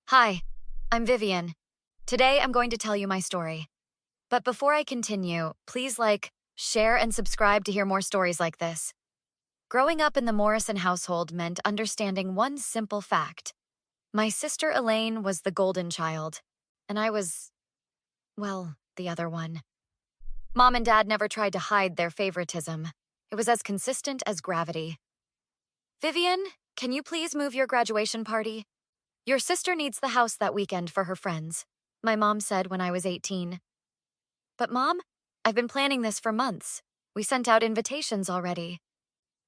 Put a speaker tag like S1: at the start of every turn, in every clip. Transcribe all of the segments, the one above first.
S1: Hi, I'm Vivian. Today I'm going to tell you my story. But before I continue, please share, and subscribe to hear more stories like this. Growing up in the Morrison household meant understanding one simple fact. My sister Elaine was the golden child, and I was, well, the other one. Mom and Dad never tried to hide their favoritism. It was as consistent as gravity. Vivian, can you please move your graduation party? Your sister needs the house that weekend for her friends, my mom said when I was 18. But Mom, I've been planning this for months. We sent out invitations already.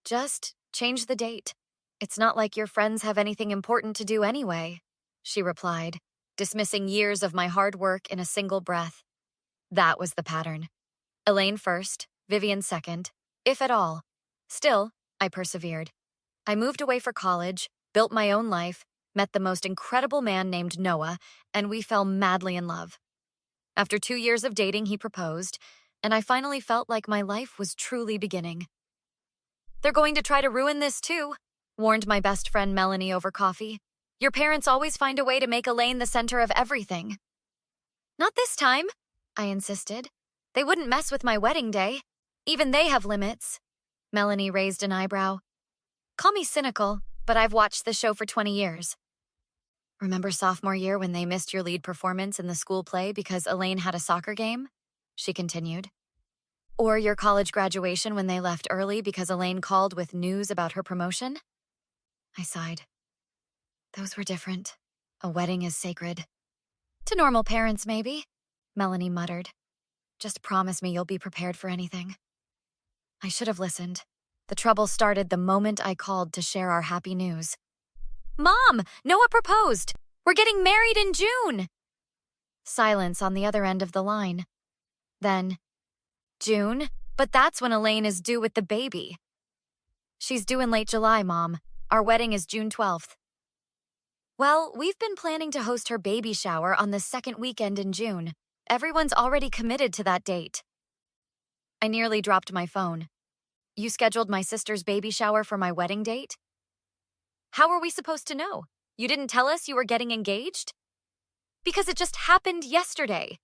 S1: Just change the date. It's not like your friends have anything important to do anyway, she replied, dismissing years of my hard work in a single breath. That was the pattern. Elaine first, Vivian second, if at all. Still, I persevered. I moved away for college, built my own life, met the most incredible man named Noah, and we fell madly in love. After 2 years of dating, he proposed, and I finally felt like my life was truly beginning. They're going to try to ruin this too, warned my best friend Melanie over coffee. Your parents always find a way to make Elaine the center of everything. Not this time, I insisted. They wouldn't mess with my wedding day. Even they have limits. Melanie raised an eyebrow. Call me cynical, but I've watched the show for 20 years. Remember sophomore year when they missed your lead performance in the school play because Elaine had a soccer game? She continued. Or your college graduation when they left early because Elaine called with news about her promotion? I sighed. Those were different. A wedding is sacred. To normal parents, maybe, Melanie muttered. Just promise me you'll be prepared for anything. I should have listened. The trouble started the moment I called to share our happy news. Mom, Noah proposed. We're getting married in June. Silence on the other end of the line. Then, June? But that's when Elaine is due with the baby. She's due in late July, Mom. Our wedding is June 12th. Well, we've been planning to host her baby shower on the second weekend in June. Everyone's already committed to that date. I nearly dropped my phone. You scheduled my sister's baby shower for my wedding date? How are we supposed to know? You didn't tell us you were getting engaged? Because it just happened yesterday.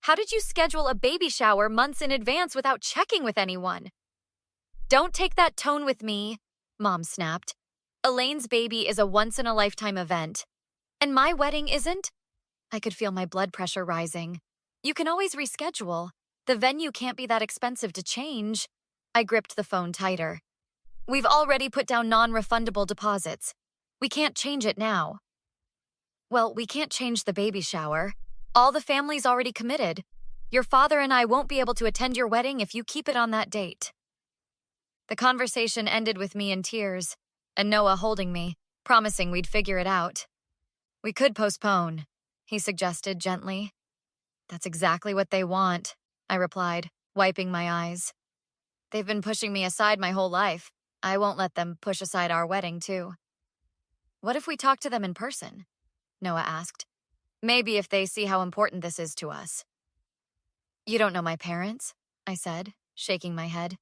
S1: How did you schedule a baby shower months in advance without checking with anyone? Don't take that tone with me, Mom snapped. Elaine's baby is a once-in-a-lifetime event. And my wedding isn't? I could feel my blood pressure rising. You can always reschedule. The venue can't be that expensive to change. I gripped the phone tighter. We've already put down non-refundable deposits. We can't change it now. Well, we can't change the baby shower. All the family's already committed. Your father and I won't be able to attend your wedding if you keep it on that date. The conversation ended with me in tears, and Noah holding me, promising we'd figure it out. We could postpone, he suggested gently. That's exactly what they want, I replied, wiping my eyes. They've been pushing me aside my whole life. I won't let them push aside our wedding, too. What if we talk to them in person? Noah asked. Maybe if they see how important this is to us. You don't know my parents, I said, shaking my head.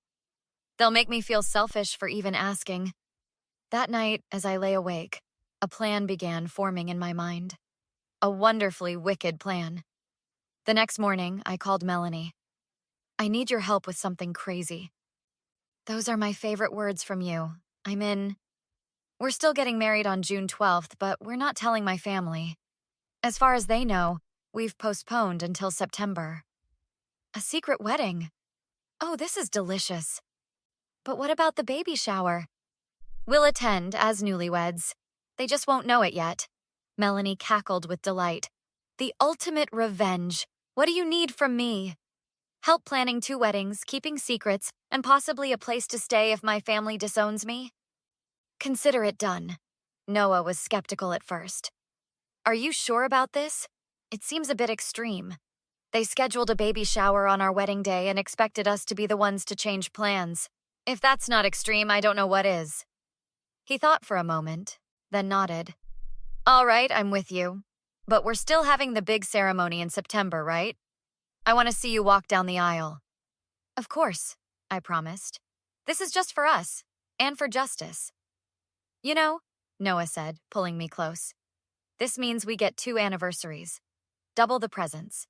S1: They'll make me feel selfish for even asking. That night, as I lay awake, a plan began forming in my mind. A wonderfully wicked plan. The next morning, I called Melanie. I need your help with something crazy. Those are my favorite words from you. We're still getting married on June 12th, but we're not telling my family. As far as they know, we've postponed until September. A secret wedding. Oh, this is delicious. But what about the baby shower? We'll attend as newlyweds. They just won't know it yet. Melanie cackled with delight. The ultimate revenge. What do you need from me? Help planning 2 weddings, keeping secrets, and possibly a place to stay if my family disowns me? Consider it done. Noah was skeptical at first. Are you sure about this? It seems a bit extreme. They scheduled a baby shower on our wedding day and expected us to be the ones to change plans. If that's not extreme, I don't know what is. He thought for a moment, then nodded. All right, I'm with you. But we're still having the big ceremony in September, right? I want to see you walk down the aisle. Of course, I promised. This is just for us, and for justice. You know, Noah said, pulling me close. This means we get 2 anniversaries. Double the presents.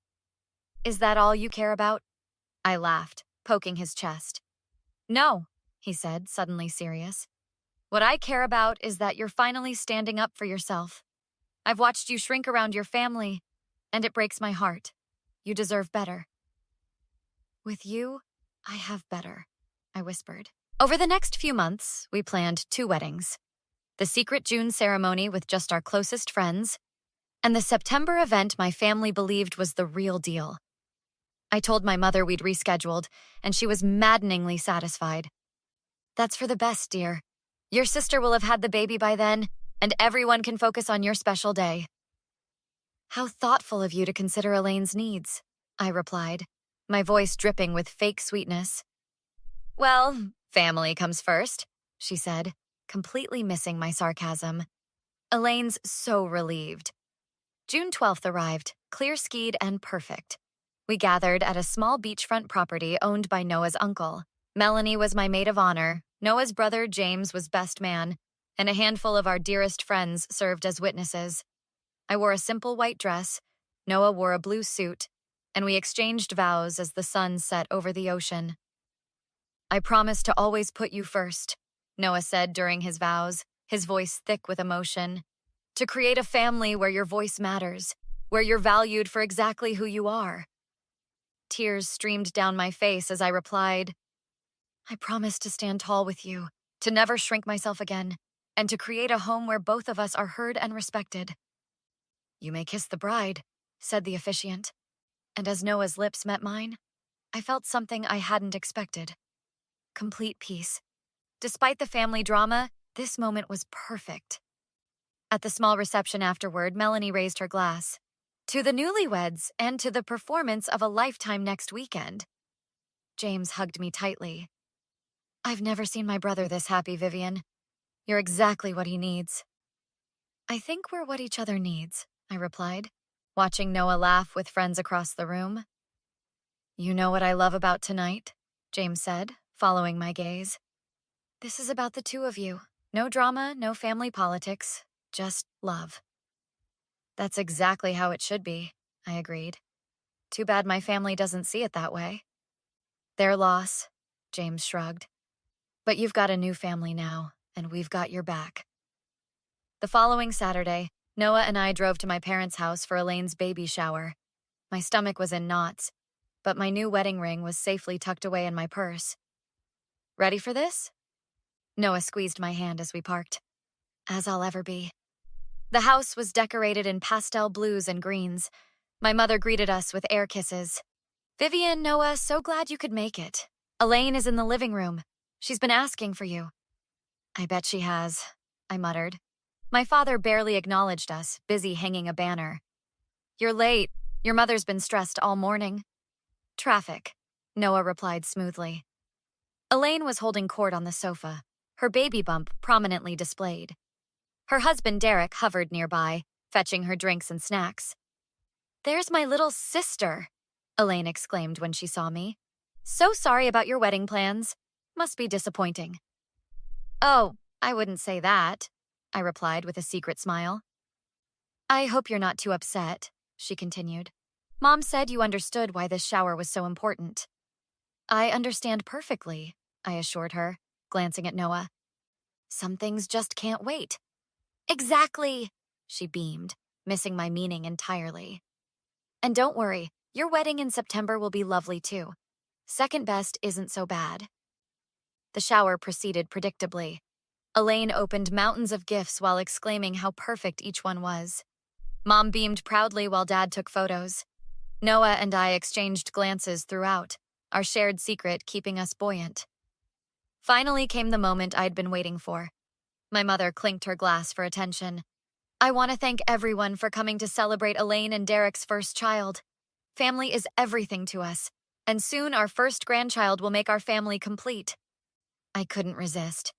S1: Is that all you care about? I laughed, poking his chest. No, he said, suddenly serious. What I care about is that you're finally standing up for yourself. I've watched you shrink around your family, and it breaks my heart. You deserve better. With you, I have better, I whispered. Over the next few months, we planned 2 weddings. The secret June ceremony with just our closest friends, and the September event my family believed was the real deal. I told my mother we'd rescheduled, and she was maddeningly satisfied. That's for the best, dear. Your sister will have had the baby by then, and everyone can focus on your special day. How thoughtful of you to consider Elaine's needs, I replied, my voice dripping with fake sweetness. Well, family comes first, she said, completely missing my sarcasm. Elaine's so relieved. June 12th arrived, clear-skied and perfect. We gathered at a small beachfront property owned by Noah's uncle. Melanie was my maid of honor, Noah's brother James was best man, and a handful of our dearest friends served as witnesses. I wore a simple white dress, Noah wore a blue suit, and we exchanged vows as the sun set over the ocean. I promise to always put you first, Noah said during his vows, his voice thick with emotion. To create a family where your voice matters, where you're valued for exactly who you are. Tears streamed down my face as I replied, I promise to stand tall with you, to never shrink myself again, and to create a home where both of us are heard and respected. You may kiss the bride, said the officiant, and as Noah's lips met mine, I felt something I hadn't expected. Complete peace. Despite the family drama, this moment was perfect. At the small reception afterward, Melanie raised her glass. To the newlyweds and to the performance of a lifetime next weekend. James hugged me tightly. I've never seen my brother this happy, Vivian. You're exactly what he needs. I think we're what each other needs, I replied, watching Noah laugh with friends across the room. You know what I love about tonight, James said, following my gaze. This is about the 2 of you. No drama, no family politics, just love. That's exactly how it should be, I agreed. Too bad my family doesn't see it that way. Their loss, James shrugged. But you've got a new family now, and we've got your back. The following Saturday, Noah and I drove to my parents' house for Elaine's baby shower. My stomach was in knots, but my new wedding ring was safely tucked away in my purse. Ready for this? Noah squeezed my hand as we parked. As I'll ever be. The house was decorated in pastel blues and greens. My mother greeted us with air kisses. Vivian, Noah, so glad you could make it. Elaine is in the living room. She's been asking for you. I bet she has, I muttered. My father barely acknowledged us, busy hanging a banner. You're late. Your mother's been stressed all morning. Traffic, Noah replied smoothly. Elaine was holding court on the sofa, her baby bump prominently displayed. Her husband Derek hovered nearby, fetching her drinks and snacks. There's my little sister, Elaine exclaimed when she saw me. So sorry about your wedding plans. Must be disappointing. Oh, I wouldn't say that, I replied with a secret smile. I hope you're not too upset, she continued. Mom said you understood why this shower was so important. I understand perfectly, I assured her, glancing at Noah. Some things just can't wait. Exactly, she beamed, missing my meaning entirely. And don't worry, your wedding in September will be lovely too. Second best isn't so bad. The shower proceeded predictably. Elaine opened mountains of gifts while exclaiming how perfect each one was. Mom beamed proudly while Dad took photos. Noah and I exchanged glances throughout, our shared secret keeping us buoyant. Finally came the moment I'd been waiting for. My mother clinked her glass for attention. I want to thank everyone for coming to celebrate Elaine and Derek's first child. Family is everything to us, and soon our first grandchild will make our family complete. I couldn't resist.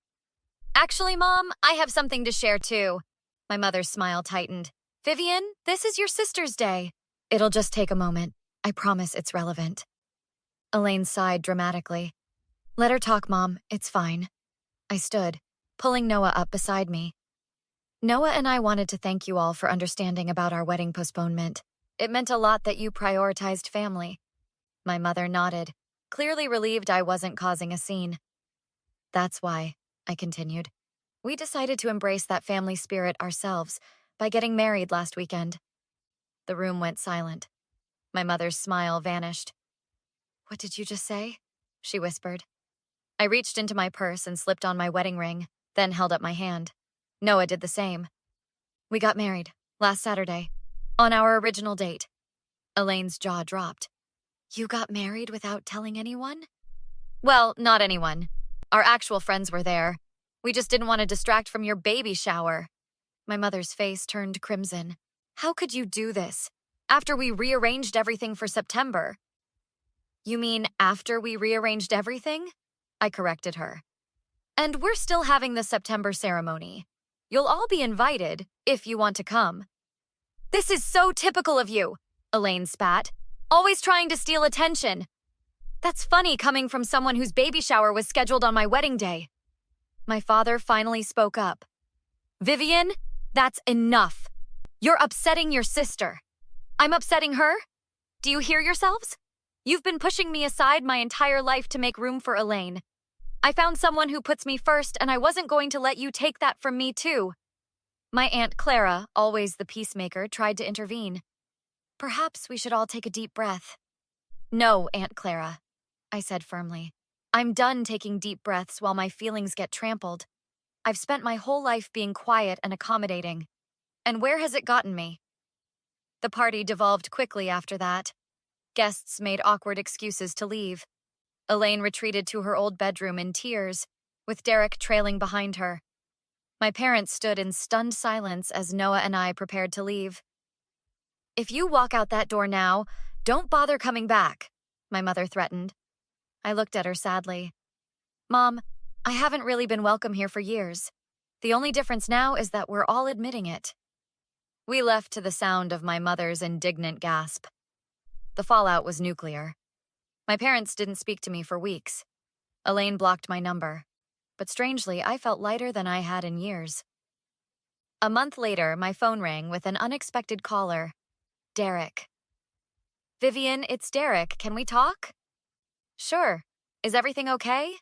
S1: Actually, Mom, I have something to share too. My mother's smile tightened. Vivian, this is your sister's day. It'll just take a moment. I promise it's relevant. Elaine sighed dramatically. Let her talk, Mom. It's fine. I stood, pulling Noah up beside me. Noah and I wanted to thank you all for understanding about our wedding postponement. It meant a lot that you prioritized family. My mother nodded, clearly relieved I wasn't causing a scene. That's why, I continued. We decided to embrace that family spirit ourselves by getting married last weekend. The room went silent. My mother's smile vanished. What did you just say? She whispered. I reached into my purse and slipped on my wedding ring, then held up my hand. Noah did the same. We got married, last Saturday, on our original date. Elaine's jaw dropped. You got married without telling anyone? Well, not anyone. Our actual friends were there. We just didn't want to distract from your baby shower. My mother's face turned crimson. How could you do this? After we rearranged everything for September. You mean after we rearranged everything? I corrected her. And we're still having the September ceremony. You'll all be invited, if you want to come. This is so typical of you, Elaine spat. Always trying to steal attention. That's funny coming from someone whose baby shower was scheduled on my wedding day. My father finally spoke up. Vivian, that's enough. You're upsetting your sister. I'm upsetting her? Do you hear yourselves? You've been pushing me aside my entire life to make room for Elaine. I found someone who puts me first, and I wasn't going to let you take that from me, too. My Aunt Clara, always the peacemaker, tried to intervene. Perhaps we should all take a deep breath. No, Aunt Clara, I said firmly. I'm done taking deep breaths while my feelings get trampled. I've spent my whole life being quiet and accommodating. And where has it gotten me? The party devolved quickly after that. Guests made awkward excuses to leave. Elaine retreated to her old bedroom in tears, with Derek trailing behind her. My parents stood in stunned silence as Noah and I prepared to leave. If you walk out that door now, don't bother coming back, my mother threatened. I looked at her sadly. Mom, I haven't really been welcome here for years. The only difference now is that we're all admitting it. We left to the sound of my mother's indignant gasp. The fallout was nuclear. My parents didn't speak to me for weeks. Elaine blocked my number. But strangely, I felt lighter than I had in years. A month later, my phone rang with an unexpected caller. Derek. Vivian, it's Derek. Can we talk? Sure. Is everything okay?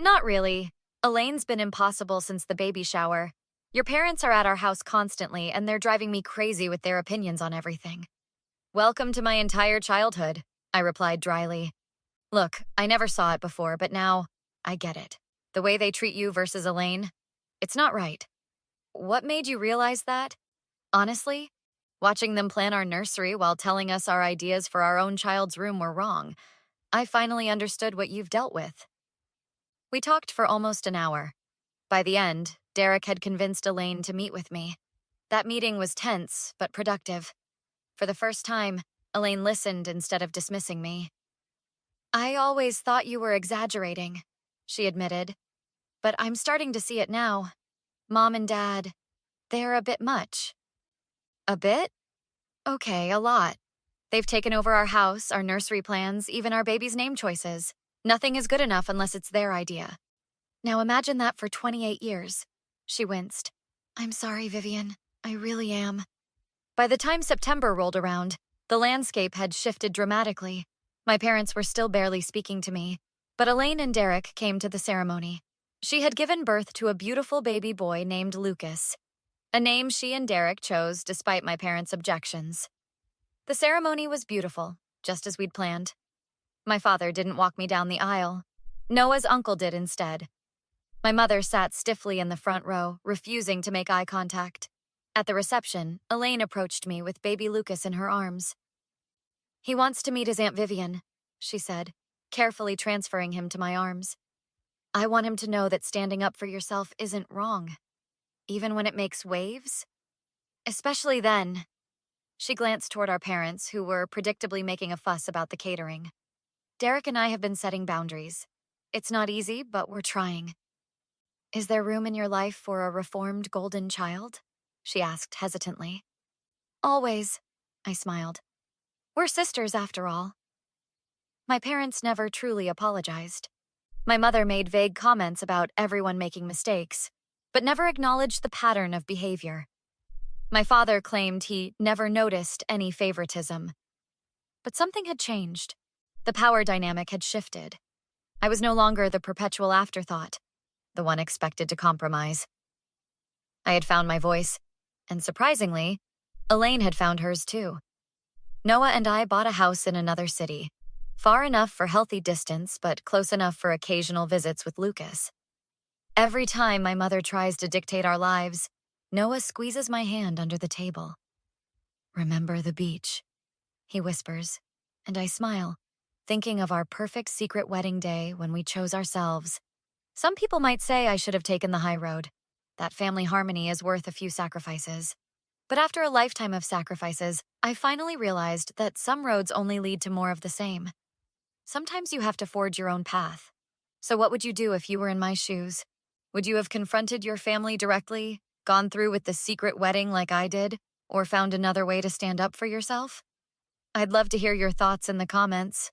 S1: Not really. Elaine's been impossible since the baby shower. Your parents are at our house constantly, and they're driving me crazy with their opinions on everything. Welcome to my entire childhood, I replied dryly. Look, I never saw it before, but now I get it. The way they treat you versus Elaine, it's not right. What made you realize that? Honestly, watching them plan our nursery while telling us our ideas for our own child's room were wrong. I finally understood what you've dealt with. We talked for almost an hour. By the end, Derek had convinced Elaine to meet with me. That meeting was tense, but productive. For the first time, Elaine listened instead of dismissing me. I always thought you were exaggerating, she admitted. But I'm starting to see it now. Mom and Dad, they're a bit much. A bit? Okay, a lot. They've taken over our house, our nursery plans, even our baby's name choices. Nothing is good enough unless it's their idea. Now imagine that for 28 years. She winced. I'm sorry, Vivian. I really am. By the time September rolled around, the landscape had shifted dramatically. My parents were still barely speaking to me, but Elaine and Derek came to the ceremony. She had given birth to a beautiful baby boy named Lucas, a name she and Derek chose despite my parents' objections. The ceremony was beautiful, just as we'd planned. My father didn't walk me down the aisle. Noah's uncle did instead. My mother sat stiffly in the front row, refusing to make eye contact. At the reception, Elaine approached me with baby Lucas in her arms. He wants to meet his Aunt Vivian, she said, carefully transferring him to my arms. I want him to know that standing up for yourself isn't wrong, even when it makes waves. Especially then. She glanced toward our parents, who were predictably making a fuss about the catering. Derek and I have been setting boundaries. It's not easy, but we're trying. Is there room in your life for a reformed golden child? She asked hesitantly. Always, I smiled. We're sisters, after all. My parents never truly apologized. My mother made vague comments about everyone making mistakes. but never acknowledged the pattern of behavior. My father claimed he never noticed any favoritism. But something had changed. The power dynamic had shifted. I was no longer the perpetual afterthought, the one expected to compromise. I had found my voice, and surprisingly, Elaine had found hers too. Noah and I bought a house in another city, far enough for healthy distance, but close enough for occasional visits with Lucas. Every time my mother tries to dictate our lives, Noah squeezes my hand under the table. "Remember the beach," he whispers, and I smile, thinking of our perfect secret wedding day when we chose ourselves. Some people might say I should have taken the high road, that family harmony is worth a few sacrifices. But after a lifetime of sacrifices, I finally realized that some roads only lead to more of the same. Sometimes you have to forge your own path. So what would you do if you were in my shoes? Would you have confronted your family directly, gone through with the secret wedding like I did, or found another way to stand up for yourself? I'd love to hear your thoughts in the comments.